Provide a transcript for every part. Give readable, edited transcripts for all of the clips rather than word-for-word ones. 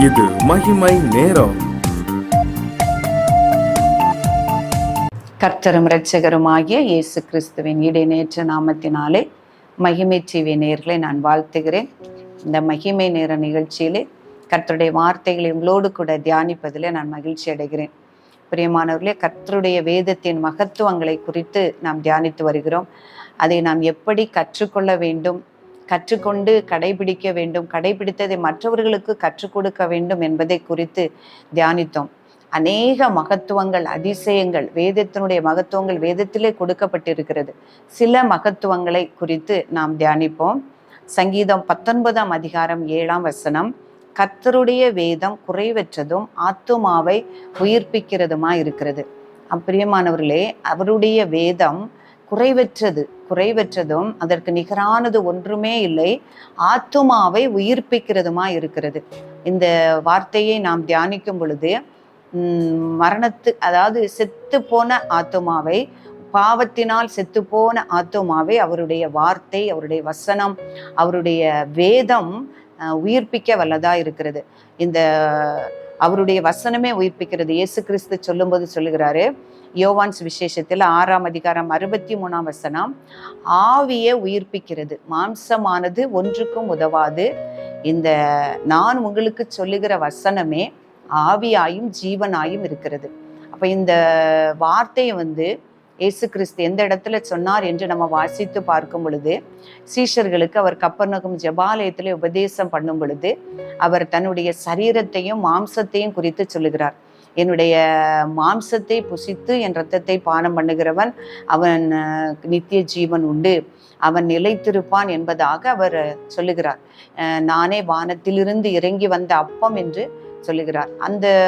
இது மகிமை நேரம். கர்த்தரும் இரட்சகருமாகிய இயேசு கிறிஸ்துவின் இடைநேற்ற நாமத்தினாலே மகிமை டிவி நேயர்களை நான் வாழ்த்துகிறேன். இந்த மகிமை நேர நிகழ்ச்சியிலே கர்த்தருடைய வார்த்தைகளை உங்களோடு கூட தியானிப்பதில் நான் மகிழ்ச்சி அடைகிறேன். பிரியமானவர்களே, கர்த்தருடைய வேதத்தின் மகத்துவங்களை குறித்து நாம் தியானித்து வருகிறோம். அதை நாம் எப்படி கற்றுக்கொள்ள வேண்டும், கற்றுக்கொண்டு கடைபிடிக்க வேண்டும், கடைபிடித்ததை மற்றவர்களுக்கு கற்றுக் கொடுக்க வேண்டும் என்பதை குறித்து தியானித்தோம். அநேக மகத்துவங்கள், அதிசயங்கள், வேதத்தினுடைய மகத்துவங்கள் வேதத்திலே கொடுக்கப்பட்டிருக்கிறது. சில மகத்துவங்களை குறித்து நாம் தியானிப்போம். சங்கீதம் 19 அதிகாரம் 7 கர்த்தருடைய வேதம் குறைவற்றதும் ஆத்துமாவை உயிர்ப்பிக்கிறதுமா இருக்கிறது. பிரியமானவர்களே, அவருடைய வேதம் குறைவற்றதும் அதற்கு நிகரானது ஒன்றுமே இல்லை, ஆத்துமாவை உயிர்ப்பிக்கிறதுமா இருக்கிறது. இந்த வார்த்தையை நாம் தியானிக்கும் பொழுது அதாவது செத்து போன ஆத்துமாவை, பாவத்தினால் செத்து போன ஆத்துமாவை அவருடைய வார்த்தை, அவருடைய வசனம், அவருடைய வேதம் உயிர்ப்பிக்க வல்லதா இருக்கிறது. இந்த அவருடைய வசனமே உயிர்ப்பிக்கிறது. இயேசு கிறிஸ்து சொல்லும்போது சொல்லுகிறாரு, யோவான் சுவிசேஷத்தில் 6 அதிகாரம் 63 ஆவியை உயிர்ப்பிக்கிறது, மாம்சமானது ஒன்றுக்கும் உதவாது. இந்த நான் உங்களுக்கு சொல்லுகிற வசனமே ஆவியாயும் ஜீவனாயும் இருக்கிறது. அப்ப இந்த வார்த்தையை இயேசு கிறிஸ்து எந்த இடத்துல சொன்னார் என்று நம்ம வாசித்து பார்க்கும் பொழுது, சீஷர்களுக்கு அவர் கப்பர்நகும் ஜெபாலயத்திலே உபதேசம் பண்ணும் பொழுது அவர் தன்னுடைய சரீரத்தையும் மாம்சத்தையும் குறித்து சொல்லுகிறார். என்னுடைய மாம்சத்தை புசித்து என் இரத்தத்தை பானம் பண்ணுகிறவன் அவன் நித்திய ஜீவன் உண்டு, அவன் நிலைத்திருப்பான் என்பதாக அவர் சொல்லுகிறார். நானே வானத்திலிருந்து இறங்கி வந்த அப்பம் என்று சொல்லுகிறார்.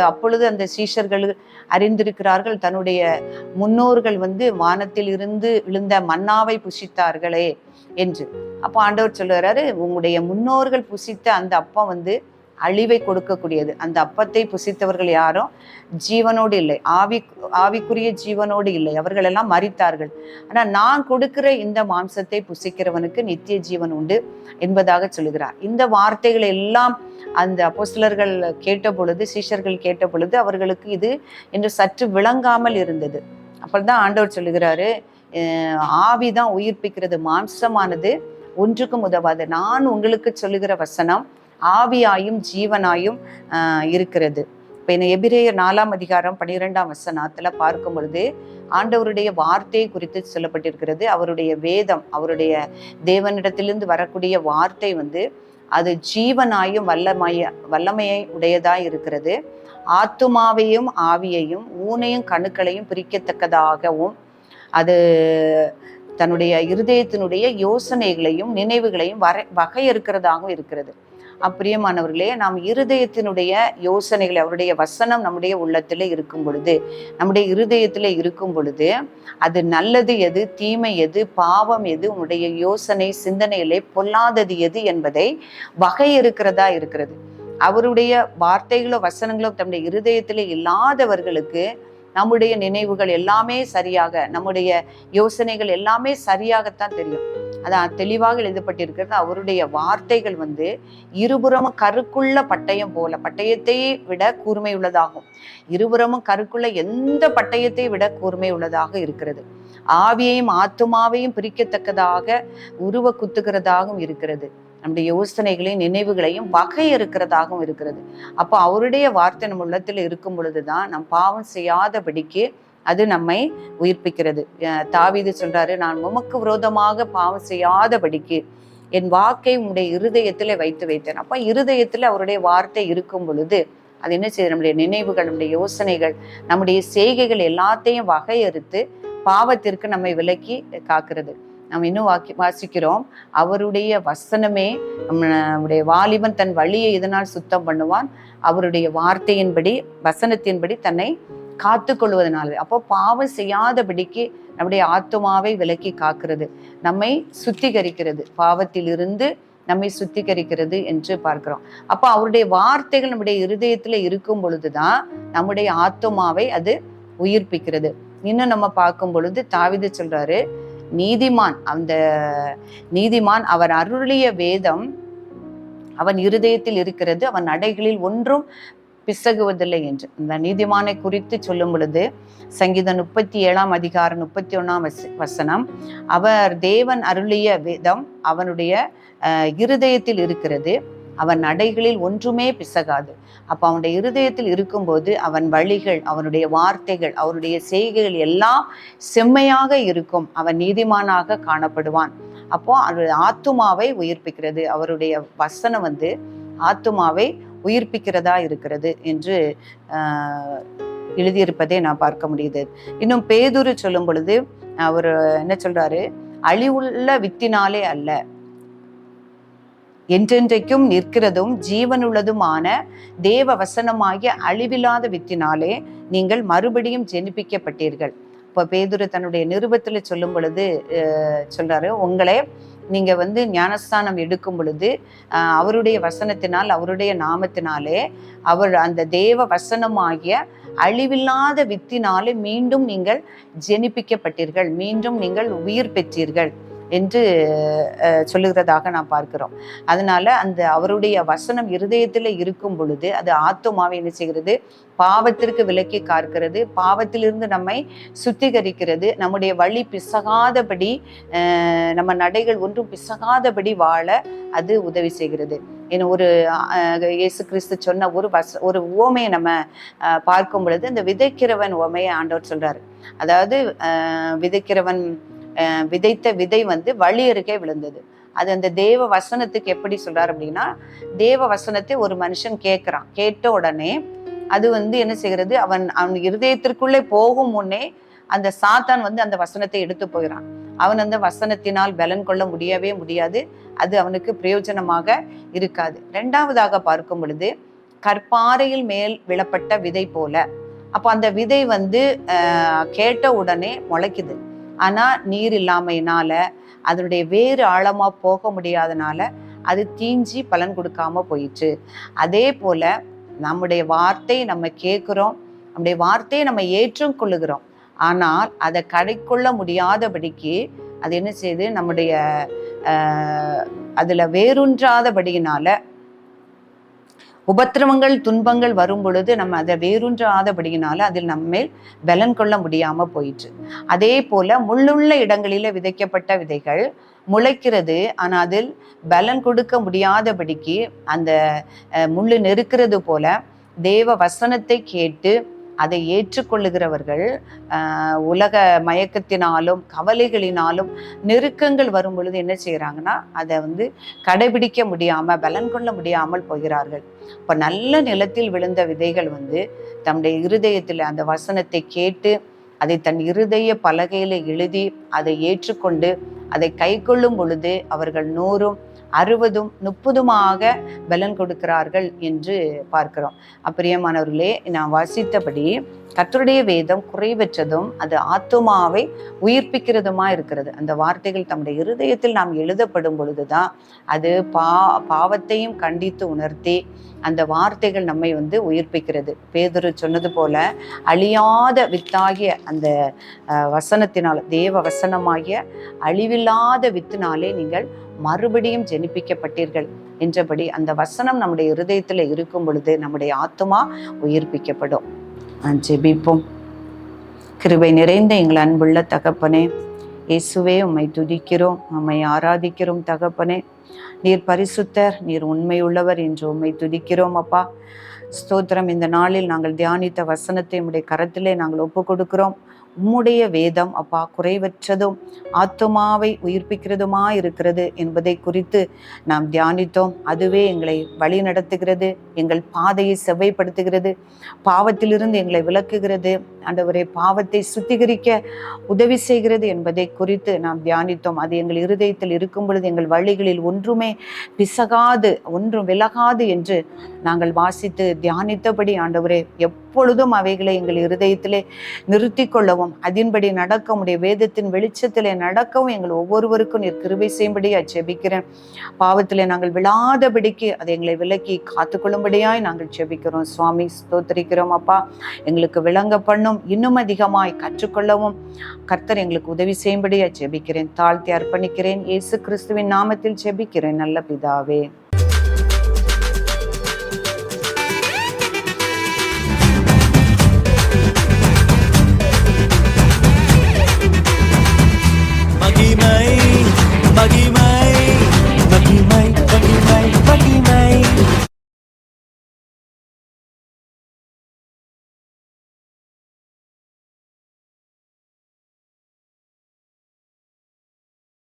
அப்பொழுது அந்த சீஷர்கள் அறிந்திருக்கிறார்கள், தன்னுடைய முன்னோர்கள் வானத்தில் இருந்து விழுந்த மன்னாவை புசித்தார்களே என்று. அப்போ ஆண்டவர் சொல்லுகிறாரு, உங்களுடைய முன்னோர்கள் புசித்த அந்த அப்பம் அழிவை கொடுக்கக்கூடியது. அந்த அப்பத்தை புசித்தவர்கள் யாரும் ஜீவனோடு இல்லை, ஆவிக்குரிய ஜீவனோடு இல்லை, அவர்கள் எல்லாம் மரித்தார்கள். ஆனா நான் கொடுக்கிற இந்த மாம்சத்தை புசிக்கிறவனுக்கு நித்திய ஜீவன் உண்டு என்பதாக சொல்லுகிறார். இந்த வார்த்தைகள் எல்லாம் அந்த அப்போஸ்தலர்கள் கேட்ட பொழுது, சீஷர்கள் கேட்ட பொழுது அவர்களுக்கு இது என்று சற்று விளங்காமல் இருந்தது. அப்பதான் ஆண்டவர் சொல்லுகிறாரு, ஆவிதான் உயிர்ப்பிக்கிறது, மாம்சமானது ஒன்றுக்கும் உதவாது. நான் உங்களுக்கு சொல்லுகிற வசனம் ஆவியாயும் ஜீவனாயும் இருக்கிறது. இப்போ எபிரேயர் 4 அதிகாரம் 12 பார்க்கும் பொழுது ஆண்டவருடைய வார்த்தை குறித்து சொல்லப்பட்டிருக்கிறது. அவருடைய வேதம், அவருடைய தேவனிடத்திலிருந்து வரக்கூடிய வார்த்தை அது ஜீவனாயும் வல்லமையை உடையதாய் இருக்கிறது. ஆத்துமாவையும் ஆவியையும் ஊனையும் கணுக்களையும் பிரிக்கத்தக்கதாகவும் அது தன்னுடைய இருதயத்தினுடைய யோசனைகளையும் நினைவுகளையும் வகையறுக்கிறதாகவும் இருக்கிறது. பிரியமானவர்களே, நாம் இருதயத்தினுடைய யோசனைகளை, அவருடைய வசனம் நம்முடைய உள்ளத்திலே இருக்கும் பொழுது, நம்முடைய இருதயத்திலே இருக்கும் பொழுது அது நல்லது எது, தீமை எது, பாவம் எது, உன்னுடைய யோசனை சிந்தனையிலே பொல்லாதது எது என்பதை வகையறுக்கிறதா இருக்கிறது. அவருடைய வார்த்தைகளோ வசனங்களோ தம்முடைய இருதயத்திலே இல்லாதவர்களுக்கு நம்முடைய நினைவுகள் எல்லாமே சரியாக, நம்முடைய யோசனைகள் எல்லாமே சரியாகத்தான் தெரியும். அதான் தெளிவாக எழுதப்பட்டிருக்கிறது. அவருடைய வார்த்தைகள் இருபுறமும் கருக்குள்ள பட்டயம் போல, பட்டயத்தை விட கூர்மை உள்ளதாகும். இருபுறமும் கருக்குள்ள எந்த பட்டயத்தை விட கூர்மை உள்ளதாக இருக்கிறது. ஆவியையும் ஆத்துமாவையும் பிரிக்கத்தக்கதாக உருவ குத்துகிறதாகவும் இருக்கிறது. நம்முடைய யோசனைகளையும் நினைவுகளையும் வகையறுக்கிறதாகவும் இருக்கிறது. அப்போ அவருடைய வார்த்தை நம்ம உள்ளத்துல இருக்கும் பொழுதுதான் நம் பாவம் செய்யாதபடிக்கு அது நம்மை உயிர்ப்பிக்கிறது. தாவீது சொல்றாரு, நான் உமக்கு விரோதமாக பாவம் செய்யாதபடிக்கு என் வாக்கை உன்னுடைய இருதயத்திலே வைத்து வைத்தேன். அப்ப இருதயத்துல அவருடைய வார்த்தை இருக்கும் பொழுது அது என்ன செய்யுது, நம்முடைய நினைவுகள், நம்முடைய யோசனைகள், நம்முடைய செய்கைகள் எல்லாத்தையும் வகையறுத்து பாவத்திற்கு நம்மை விலக்கி காக்கிறது. நம்ம இன்னும் வாசிக்கிறோம், அவருடைய வசனமே நம்முடைய வாலிபன் தன் வழியை இதனால் சுத்தம் பண்ணுவான், அவருடைய வார்த்தையின்படி வசனத்தின்படி தன்னை காத்து கொள்வதனால. அப்போ பாவம் செய்யாதபடிக்கு நம்முடைய ஆத்துமாவை விலக்கி காக்கிறது, நம்மை சுத்திகரிக்கிறது, பாவத்திலிருந்து நம்மை சுத்திகரிக்கிறது என்று பார்க்கிறோம். அப்போ அவருடைய வார்த்தைகள் நம்முடைய இருதயத்துல இருக்கும் பொழுதுதான் நம்முடைய ஆத்துமாவை அது உயிர்ப்பிக்கிறது. இன்னும் நம்ம பார்க்கும் பொழுது தாவீது சொல்றாரு, நீதிமான் அவர் அருளிய வேதம் அவன் இருதயத்தில் இருக்கிறது, அவன் நடைகளில் ஒன்றும் பிசகுவதில்லை என்று. இந்த நீதிமானை குறித்து சொல்லும் பொழுது சங்கீதம் 37 அதிகாரம் 31 வசனம், அவர் தேவன் அருளிய வேதம் அவனுடைய இருதயத்தில் இருக்கிறது, அவன் நடைகளில் ஒன்றுமே பிசகாது. அப்ப அவனுடைய இருதயத்தில் இருக்கும்போது அவன் வழிகள், அவனுடைய வார்த்தைகள், அவருடைய செய்கைகள் எல்லாம் செம்மையாக இருக்கும். அவன் நீதிமானாக காணப்படுவான். அப்போ அது ஆத்துமாவை உயிர்ப்பிக்கிறது. அவருடைய வசனம் ஆத்துமாவை உயிர்ப்பிக்கிறதா இருக்கிறது என்று எழுதியிருப்பதை நான் பார்க்க முடியுது. இன்னும் பேதுரு சொல்லும் பொழுது அவர் என்ன சொல்றாரு, அழிவுள்ள வித்தினாலே அல்ல, என்றென்றைக்கும் நிற்கிறதும் ஜீவனுள்ளதுமான தேவ வசனமாகிய அழிவில்லாத வித்தினாலே நீங்கள் மறுபடியும் ஜெனிப்பிக்கப்பட்டீர்கள். இப்போ பேதுரு தன்னுடைய நிருபத்துல சொல்லும் பொழுது சொல்றாரு, உங்களை நீங்க ஞானஸ்தானம் எடுக்கும் பொழுது அவருடைய வசனத்தினால், அவருடைய நாமத்தினாலே, அவர் அந்த தேவ வசனமாகிய அழிவில்லாத வித்தினாலே மீண்டும் நீங்கள் ஜெனிப்பிக்கப்பட்டீர்கள், மீண்டும் நீங்கள் உயிர் பெற்றீர்கள் என்று சொல்லுகிறதாக நாம் பார்க்கிறோம். அதனால அந்த அவருடைய வசனம் இருதயத்தில் இருக்கும் பொழுது அது ஆத்துமாவை என்ன செய்கிறது, பாவத்திற்கு விலக்கி காக்கிறது, பாவத்திலிருந்து நம்மை சுத்திகரிக்கிறது, நம்முடைய வழி பிசகாதபடி, நம்ம நடைகள் ஒன்றும் பிசகாதபடி வாழ அது உதவி செய்கிறது. இன்னும் ஒரு இயேசு கிறிஸ்து சொன்ன ஒரு உவமையை நம்ம பார்க்கும் பொழுது, இந்த விதைக்கிறவன் உவமையை ஆண்டவர் சொல்றாரு. அதாவது விதைக்கிறவன் விதைத்த விதை வழி அருகே விழுந்தது. அது அந்த தேவ வசனத்துக்கு எப்படி சொல்றாரு அப்படின்னா, தேவ வசனத்தை ஒரு மனுஷன் கேட்கிறான், கேட்ட உடனே அது என்ன செய்கிறது, அவன் இருதயத்திற்குள்ளே போகும் முன்னே அந்த சாத்தான் அந்த வசனத்தை எடுத்து போகிறான். அவன் அந்த வசனத்தினால் பலன் கொள்ள முடியவே முடியாது, அது அவனுக்கு பிரயோஜனமாக இருக்காது. இரண்டாவதாக பார்க்கும் பொழுது கற்பாறையில் மேல் விழப்பட்ட விதை போல. அப்போ அந்த விதை கேட்ட உடனே முளைக்குது. ஆனா நீர் இல்லாமையினால, அதனுடைய வேறு ஆழமா போக முடியாதனால அது தீஞ்சி பலன் கொடுக்காம போயிடுச்சு. அதே போல நம்முடைய வார்த்தை நம்ம கேட்கிறோம், நம்முடைய வார்த்தையை நம்ம ஏற்றும் கொள்ளுகிறோம், ஆனால் அதை கடைக்கொள்ள முடியாதபடிக்கு அது என்ன செய்யுது, நம்முடைய அதுல வேரூன்றாதபடியினால உபத்திரவங்கள் துன்பங்கள் வரும் பொழுது நம்ம அதை வேரூன்றாதபடியினால அதில் நம்மேல் பலன் கொள்ள முடியாம போயிற்று. அதே போல முள்ளுள்ள இடங்களில விதைக்கப்பட்ட விதைகள் முளைக்கிறது, ஆனா அதில் பலன் கொடுக்க முடியாதபடிக்கு அந்த முள்ளு நெருக்கிறது போல தேவ வசனத்தை கேட்டு அதை ஏற்றுக்கொள்ளுகிறவர்கள் உலக மயக்கத்தினாலும் கவலைகளினாலும் நெருக்கங்கள் வரும் பொழுது என்ன செய்யறாங்கன்னா, அதை கடைபிடிக்க முடியாம பலன் கொள்ள முடியாமல் போகிறார்கள். இப்ப நல்ல நிலத்தில் விழுந்த விதைகள் தம்முடைய இருதயத்தில் அந்த வசனத்தை கேட்டு அதை தன் இருதய பலகையில எழுதி அதை ஏற்றுக்கொண்டு அதை கை கொள்ளும் பொழுது அவர்கள் 100, 60, 30 பலன் கொடுக்கிறார்கள் என்று பார்க்கிறோம். பிரியமானவர்களே, நான் வாசித்தபடி கர்த்தருடைய வேதம் குறைவற்றதும் அது ஆத்துமாவை உயிர்ப்பிக்கிறதுமா இருக்கிறது. அந்த வார்த்தைகள் தம்முடைய இருதயத்தில் நாம் எழுதப்படும் பொழுதுதான் அது பாவத்தையும் கண்டித்து உணர்த்தி அந்த வார்த்தைகள் நம்மை உயிர்ப்பிக்கிறது. பேதுரு சொன்னது போல அழியாத வித்தாகிய அந்த வசனத்தினால, தேவ வசனமாகிய அழிவில்லாத வித்தினாலே நீங்கள் மறுபடியும் ஜெனிப்பிக்கப்பட்டீர்கள் என்றபடி அந்த வசனம் நம்முடைய இருதயத்துல இருக்கும் பொழுது நம்முடைய ஆத்துமா உயிர்ப்பிக்கப்படும். ஜெபிப்போம். கிருபை நிறைந்த எங்கள் அன்புள்ள தகப்பனே, இயேசுவே, உம்மை துதிக்கிறோம், உம்மை ஆராதிக்கிறோம். தகப்பனே, நீர் பரிசுத்தர், நீர் உண்மையுள்ளவர் என்று உம்மை துதிக்கிறோம். அப்பா, ஸ்தோத்திரம். இந்த நாளில் நாங்கள் தியானித்த வசனத்தை உம்முடைய கரத்திலே நாங்கள் ஒப்பு கொடுக்கிறோம். உம்முடைய வேதம் அப்பா குறைவற்றதும் ஆத்துமாவை உயிர்ப்பிக்கிறதுமா இருக்கிறது என்பதை குறித்து நாம் தியானித்தோம். அதுவே எங்களை வழி நடத்துகிறது, எங்கள் பாதையை செவ்வைப்படுத்துகிறது, பாவத்திலிருந்து எங்களை விலக்குகிறது, ஆண்டவரே பாவத்தை சுத்திகரிக்க உதவி செய்கிறது என்பதை குறித்து நாம் தியானித்தோம். அது எங்கள் இருதயத்தில் இருக்கும் பொழுது எங்கள் வழிகளில் ஒன்றுமே பிசகாது, ஒன்றும் விலகாது என்று நாங்கள் வாசித்து தியானித்தபடி ஆண்டவரே எப்பொழுதும் அவைகளை எங்கள் இருதயத்திலே நிறுத்தி கொள்ளவும், அதன்படி நடக்க உடைய வேதத்தின் வெளிச்சத்திலே நடக்கவும் எங்கள் ஒவ்வொருவருக்கும் நீர் கிருபை செய்யும்படியா ஜெபிக்கிறேன். பாவத்திலே நாங்கள் விழாதபடிக்கு அதை எங்களை விலக்கி காத்துக்கொள்ளும்படியாய் நாங்கள் ஜெபிக்கிறோம். சுவாமி, ஸ்தோத்திரிக்கிறோம். அப்பா, எங்களுக்கு விளங்க பண்ணும், இன்னும் அதிகமாய் கற்றுக்கொள்ளவும் கர்த்தர் எங்களுக்கு உதவி செய்யும்படியா ஜெபிக்கிறேன். தாழ்த்தி அர்ப்பணிக்கிறேன். இயேசு கிறிஸ்துவின் நாமத்தில் ஜெபிக்கிறேன் நல்ல பிதாவே. மகிமை